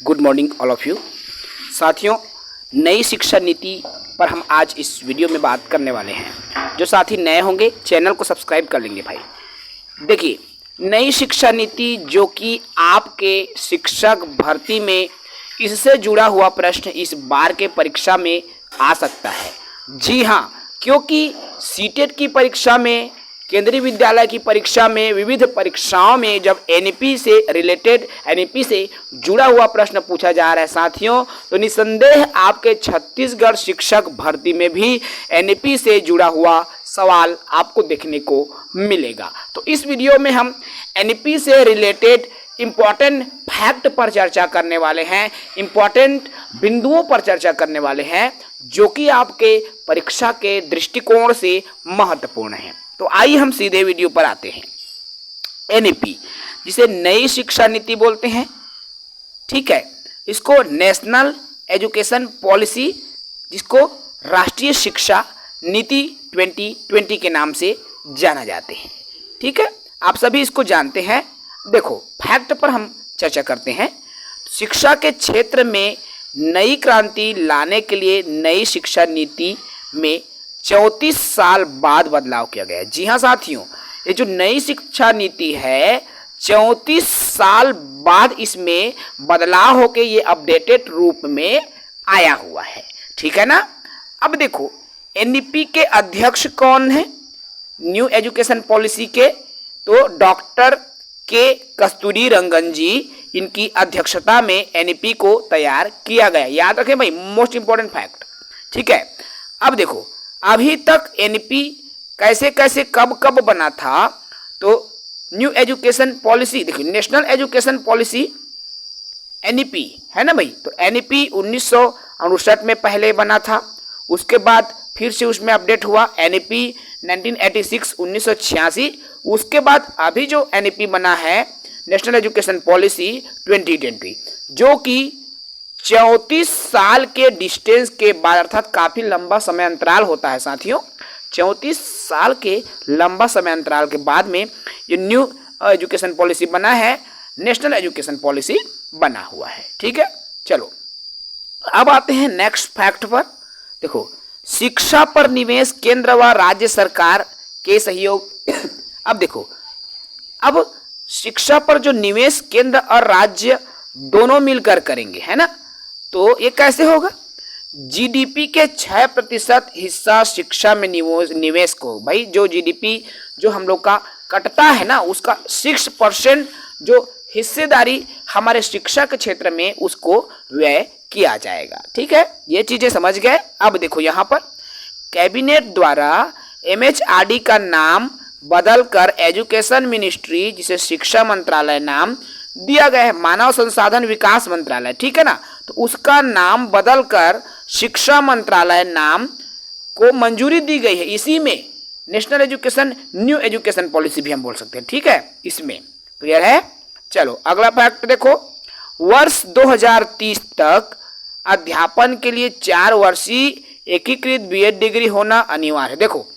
Good morning all of you. साथियों, नई शिक्षा नीति पर हम आज इस वीडियो में बात करने वाले हैं। जो साथी नए होंगे चैनल को सब्सक्राइब कर लेंगे भाई। देखिए, नई शिक्षा नीति जो कि आपके शिक्षक भर्ती में इससे जुड़ा हुआ प्रश्न इस बार के परीक्षा में आ सकता है। जी हाँ, क्योंकि सीटेट की परीक्षा में, केंद्रीय विद्यालय की परीक्षा में, विविध परीक्षाओं में जब एनईपी से जुड़ा हुआ प्रश्न पूछा जा रहा है साथियों, तो निसंदेह आपके छत्तीसगढ़ शिक्षक भर्ती में भी एनईपी से जुड़ा हुआ सवाल आपको देखने को मिलेगा। तो इस वीडियो में हम एनईपी से रिलेटेड इम्पॉर्टेंट फैक्ट पर चर्चा करने वाले हैं, इम्पॉर्टेंट बिंदुओं पर चर्चा करने वाले हैं जो कि आपके परीक्षा के दृष्टिकोण से महत्वपूर्ण है। तो आइए हम सीधे वीडियो पर आते हैं। एनईपी, जिसे नई शिक्षा नीति बोलते हैं, ठीक है, इसको नेशनल एजुकेशन पॉलिसी, जिसको राष्ट्रीय शिक्षा नीति 2020 के नाम से जाना जाते हैं। ठीक है, आप सभी इसको जानते हैं। देखो, फैक्ट पर हम चर्चा करते हैं। शिक्षा के क्षेत्र में नई क्रांति लाने के लिए नई शिक्षा नीति में 34 साल बाद बदलाव किया गया है। जी हाँ साथियों, ये जो नई शिक्षा नीति है 34 साल बाद इसमें बदलाव होके ये अपडेटेड रूप में आया हुआ है। ठीक है ना। अब देखो, एनईपी के अध्यक्ष कौन है न्यू एजुकेशन पॉलिसी के? तो डॉक्टर के कस्तूरी रंगन जी, इनकी अध्यक्षता में एनईपी को तैयार किया गया। याद रखें भाई, मोस्ट इंपॉर्टेंट फैक्ट। ठीक है, अब देखो, अभी तक एनईपी कैसे कैसे कब कब बना था, तो न्यू एजुकेशन पॉलिसी, देखिए नेशनल एजुकेशन पॉलिसी एनईपी है ना भाई। तो एनईपी 1969 में पहले बना था, उसके बाद फिर से उसमें अपडेट हुआ एनईपी 1986 1986। उसके बाद अभी जो एनईपी बना है नेशनल एजुकेशन पॉलिसी 2020, जो कि 34 साल के डिस्टेंस के बाद, अर्थात काफी लंबा समय अंतराल होता है साथियों। 34 साल के लंबा समय अंतराल के बाद में ये न्यू एजुकेशन पॉलिसी बना है, नेशनल एजुकेशन पॉलिसी बना हुआ है। ठीक है, चलो अब आते हैं नेक्स्ट फैक्ट पर। देखो, शिक्षा पर निवेश केंद्र व राज्य सरकार के सहयोग अब देखो, अब शिक्षा पर जो निवेश केंद्र और राज्य दोनों मिलकर करेंगे, है ना। तो ये कैसे होगा? जीडीपी के 6% हिस्सा शिक्षा में निवेश को, भाई जो जीडीपी जो हम लोग का कटता है ना, उसका 6% जो हिस्सेदारी हमारे शिक्षा के क्षेत्र में उसको व्यय किया जाएगा। ठीक है, ये चीजें समझ गए। अब देखो, यहाँ पर कैबिनेट द्वारा एमएचआरडी का नाम बदलकर एजुकेशन मिनिस्ट्री, जिसे शिक्षा मंत्रालय नाम दिया गया है, मानव संसाधन विकास मंत्रालय, ठीक है ना, तो उसका नाम बदलकर शिक्षा मंत्रालय नाम को मंजूरी दी गई है। इसी में national education new education policy भी हम बोल सकते हैं। ठीक है, इसमें क्लियर है। चलो अगला फैक्ट देखो, वर्ष 2030 तक अध्यापन के लिए 4 वर्षीय एकीकृत बीएड डिग्री होना अनिवार्य है। देखो,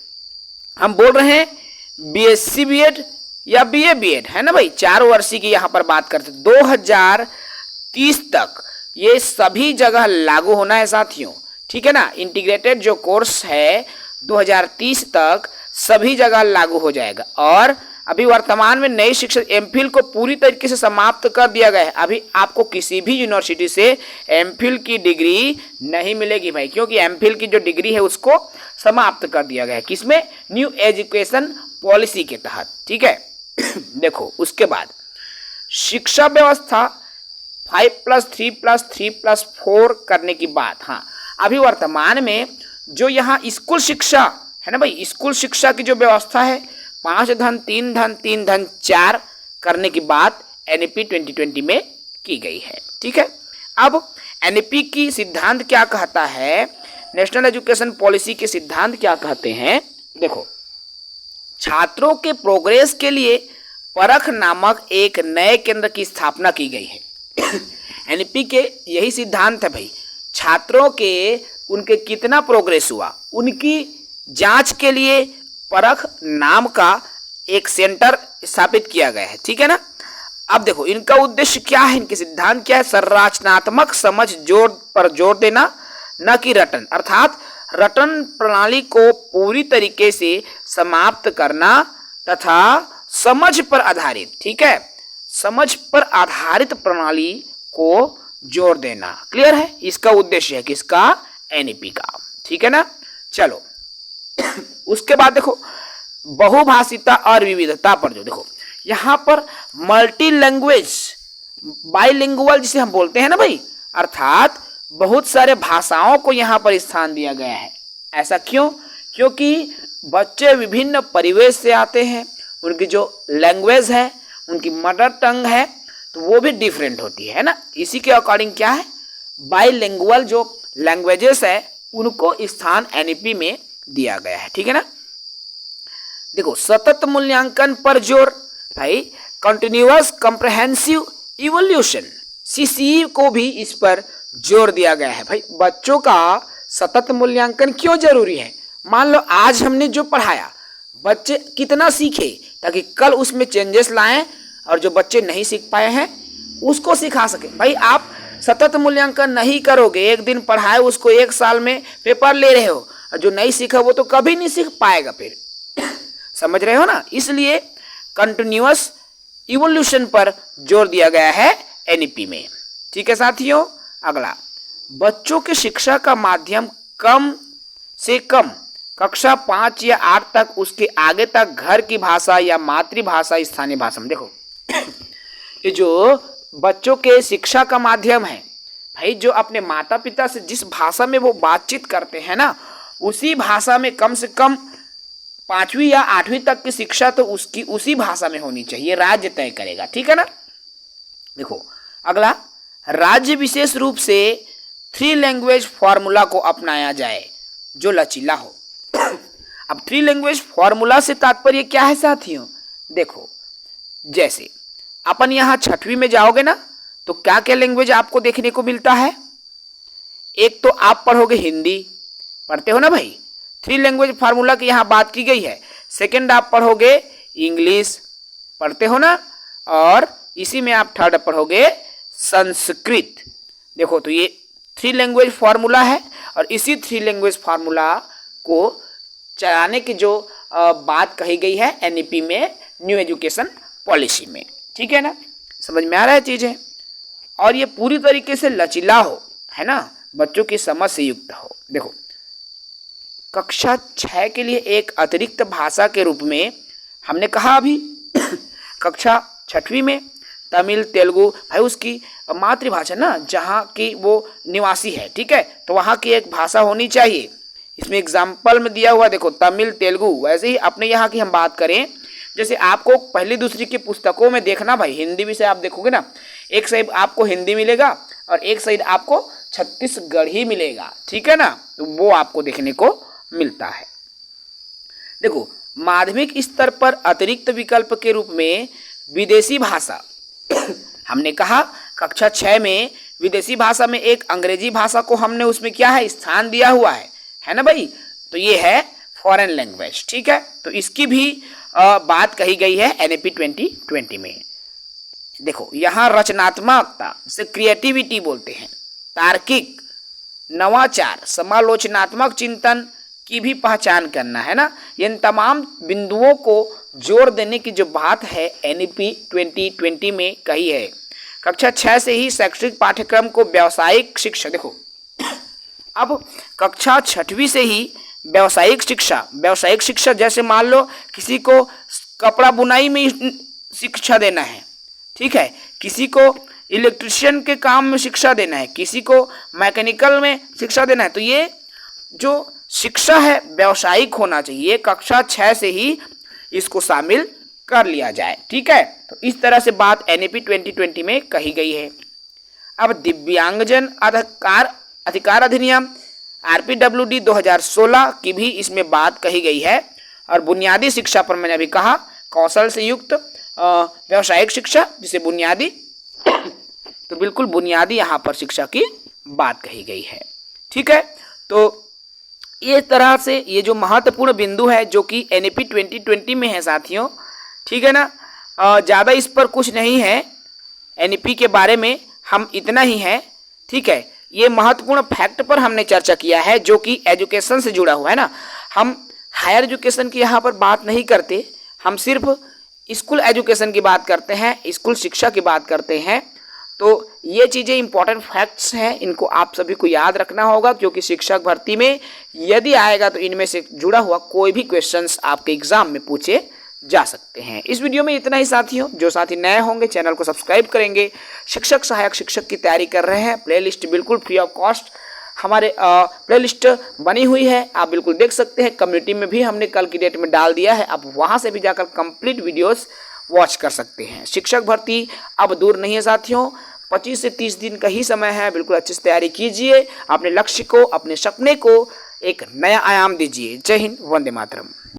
हम बोल रहे हैं बीएससी बीएड या बीए बीएड, है ना भाई, 4 वर्षीय की यहाँ पर बात करते हैं। 2030 तक ये सभी जगह लागू होना है साथियों। ठीक है ना, इंटीग्रेटेड जो कोर्स है 2030 तक सभी जगह लागू हो जाएगा। और अभी वर्तमान में नई शिक्षा एमफिल को पूरी तरीके से समाप्त कर दिया गया है। अभी आपको किसी भी यूनिवर्सिटी से एमफिल की डिग्री नहीं मिलेगी भाई, क्योंकि एमफिल की जो डिग्री है उसको समाप्त कर दिया गया है। किसमें? न्यू एजुकेशन पॉलिसी के तहत। ठीक है देखो, उसके बाद शिक्षा व्यवस्था 5+3+3+4 करने की बात। हाँ, अभी वर्तमान में जो यहाँ स्कूल शिक्षा है ना भाई, स्कूल शिक्षा की जो व्यवस्था है 5+3+3+4 करने की बात एनईपी 2020 में की गई है। ठीक है, अब एनईपी की सिद्धांत क्या कहता है, नेशनल एजुकेशन पॉलिसी के सिद्धांत क्या कहते हैं? देखो, छात्रों के प्रोग्रेस के लिए परख नामक एक नए केंद्र की स्थापना की गई है। एनईपी के यही सिद्धांत है भाई, छात्रों के उनके कितना प्रोग्रेस हुआ उनकी जांच के लिए परख नाम का एक सेंटर स्थापित किया गया है। ठीक है ना। अब देखो इनका उद्देश्य क्या है, इनके सिद्धांत क्या है, संरचनात्मक समझ पर जोर देना, न कि रटन, अर्थात रटन प्रणाली को पूरी तरीके से समाप्त करना तथा समझ पर आधारित, ठीक है, समझ पर आधारित प्रणाली को जोर देना। क्लियर है, इसका उद्देश्य है किसका, एनईपी का, ठीक है ना। चलो उसके बाद देखो बहुभाषिता और विविधता पर जो देखो यहां पर मल्टी लैंग्वेज बाइलिंगुअल जिसे हम बोलते हैं ना भाई, अर्थात बहुत सारे भाषाओं को यहां पर स्थान दिया गया है। ऐसा क्यों, क्योंकि बच्चे विभिन्न परिवेश से आते हैं, उनकी जो लैंग्वेज है, उनकी मदर टंग है, तो वो भी डिफरेंट होती है ना। इसी के अकॉर्डिंग क्या है, बाइलिंगुअल जो लैंग्वेजेस है उनको स्थान एनईपी में दिया गया है, ठीक है ना। देखो सतत मूल्यांकन पर जोर, भाई कंटिन्यूअस कॉम्प्रहेंसिव इवोल्यूशन, सीसीई को भी इस पर जोर दिया गया है। भाई बच्चों का सतत मूल्यांकन क्यों जरूरी है, मान लो आज हमने जो पढ़ाया बच्चे कितना सीखे, ताकि कल उसमें चेंजेस लाएं और जो बच्चे नहीं सीख पाए हैं उसको सिखा सके। भाई आप सतत मूल्यांकन नहीं करोगे, एक दिन पढ़ाए उसको एक साल में पेपर ले रहे हो, और जो नहीं सीखा वो तो कभी नहीं सीख पाएगा फिर समझ रहे हो ना। इसलिए कंटिन्यूअस इवोल्यूशन पर जोर दिया गया है एनईपी में, ठीक है साथियों। अगला, बच्चों की शिक्षा का माध्यम कम से कम कक्षा 5 या 8 तक, उसके आगे तक घर की भाषा या मातृभाषा स्थानीय भाषा में। देखो ये जो बच्चों के शिक्षा का माध्यम है भाई, जो अपने माता पिता से जिस भाषा में वो बातचीत करते हैं ना, उसी भाषा में कम से कम 5वीं या 8वीं तक की शिक्षा तो उसकी उसी भाषा में होनी चाहिए, राज्य तय करेगा, ठीक है ना। देखो अगला, राज्य विशेष रूप से 3 लैंग्वेज फॉर्मूला को अपनाया जाए जो लचीला हो। अब 3 लैंग्वेज फॉर्मूला से तात्पर्य क्या है साथियों, देखो जैसे अपन यहाँ 6वीं में जाओगे ना, तो क्या क्या लैंग्वेज आपको देखने को मिलता है। एक तो आप पढ़ोगे हिंदी, पढ़ते हो ना भाई, 3 लैंग्वेज फार्मूला की यहाँ बात की गई है। सेकंड आप पढ़ोगे इंग्लिश, पढ़ते हो ना, और इसी में आप थर्ड पढ़ोगे संस्कृत। देखो तो ये 3 लैंग्वेज फार्मूला है, और इसी 3 लैंग्वेज फार्मूला को चलाने की जो बात कही गई है एनईपी में, न्यू एजुकेशन पॉलिसी में, ठीक है ना। समझ में आ रहा है चीजें, और ये पूरी तरीके से लचीला हो, है ना, बच्चों की समझ से युक्त हो। देखो कक्षा 6 के लिए एक अतिरिक्त भाषा के रूप में हमने कहा अभी कक्षा 6वीं में तमिल तेलुगु, भाई उसकी मातृभाषा ना जहाँ की वो निवासी है, ठीक है, तो वहाँ की एक भाषा होनी चाहिए। इसमें एग्जाम्पल में दिया हुआ देखो तमिल तेलुगु। वैसे ही अपने यहाँ की हम बात करें, जैसे आपको पहली दूसरी की पुस्तकों में देखना भाई, हिंदी विषय आप देखोगे ना, एक साइड आपको हिंदी मिलेगा और एक साइड आपको छत्तीसगढ़ी मिलेगा, ठीक है ना, तो वो आपको देखने को मिलता है। देखो माध्यमिक स्तर पर अतिरिक्त विकल्प के रूप में विदेशी भाषा हमने कहा कक्षा 6 में विदेशी भाषा में एक अंग्रेजी भाषा को हमने उसमें क्या है स्थान दिया हुआ है ना भाई, तो ये है फॉरेन लैंग्वेज, ठीक है। तो इसकी भी बात कही गई है एनईपी 2020 में। देखो यहाँ रचनात्मकता से क्रिएटिविटी बोलते हैं, तार्किक नवाचार समालोचनात्मक चिंतन की भी पहचान करना है ना। इन तमाम बिंदुओं को जोर देने की जो बात है एनईपी 2020 में कही है। कक्षा 6 से ही शैक्षिक पाठ्यक्रम को व्यावसायिक शिक्षा, देखो अब कक्षा 6वीं से ही व्यावसायिक शिक्षा जैसे मान लो किसी को कपड़ा बुनाई में शिक्षा देना है, ठीक है, किसी को इलेक्ट्रिशियन के काम में शिक्षा देना है, किसी को मैकेनिकल में शिक्षा देना है, तो ये जो शिक्षा है व्यावसायिक होना चाहिए। कक्षा 6 से ही इसको शामिल कर लिया जाए, ठीक है। तो इस तरह से बात एनईपी 2020 में कही गई है। अब दिव्यांगजन अधिकार अधिनियम आरपीडब्ल्यूडी 2016 की भी इसमें बात कही गई है। और बुनियादी शिक्षा पर मैंने अभी कहा कौशल से युक्त व्यावसायिक शिक्षा जिसे बुनियादी तो बिल्कुल बुनियादी यहाँ पर शिक्षा की बात कही गई है, ठीक है। तो ये तरह से ये जो महत्वपूर्ण बिंदु है जो कि एनईपी 2020 में है साथियों, ठीक है ना, ज़्यादा इस पर कुछ नहीं है, एनईपी के बारे में हम इतना ही है, ठीक है। ये महत्वपूर्ण फैक्ट पर हमने चर्चा किया है जो कि एजुकेशन से जुड़ा हुआ है ना। हम हायर एजुकेशन की यहाँ पर बात नहीं करते, हम सिर्फ स्कूल एजुकेशन की बात करते हैं, स्कूल शिक्षा की बात करते हैं। तो ये चीज़ें इंपॉर्टेंट फैक्ट्स हैं, इनको आप सभी को याद रखना होगा, क्योंकि शिक्षक भर्ती में यदि आएगा तो इनमें से जुड़ा हुआ कोई भी क्वेश्चंस आपके एग्जाम में पूछे जा सकते हैं। इस वीडियो में इतना ही साथियों। जो साथी नए होंगे चैनल को सब्सक्राइब करेंगे। शिक्षक सहायक शिक्षक की तैयारी कर रहे हैं, प्लेलिस्ट बिल्कुल फ्री ऑफ कॉस्ट हमारे प्लेलिस्ट बनी हुई है, आप बिल्कुल देख सकते हैं। कम्युनिटी में भी हमने कल की डेट में डाल दिया है, आप वहां से भी जाकर कंप्लीट वीडियोस वॉच कर सकते हैं। शिक्षक भर्ती अब दूर नहीं है साथियों, 25 से 30 दिन का ही समय है। बिल्कुल अच्छे से तैयारी कीजिए, अपने लक्ष्य को, अपने सपने को एक नया आयाम दीजिए। जय हिंद, वंदे मातरम।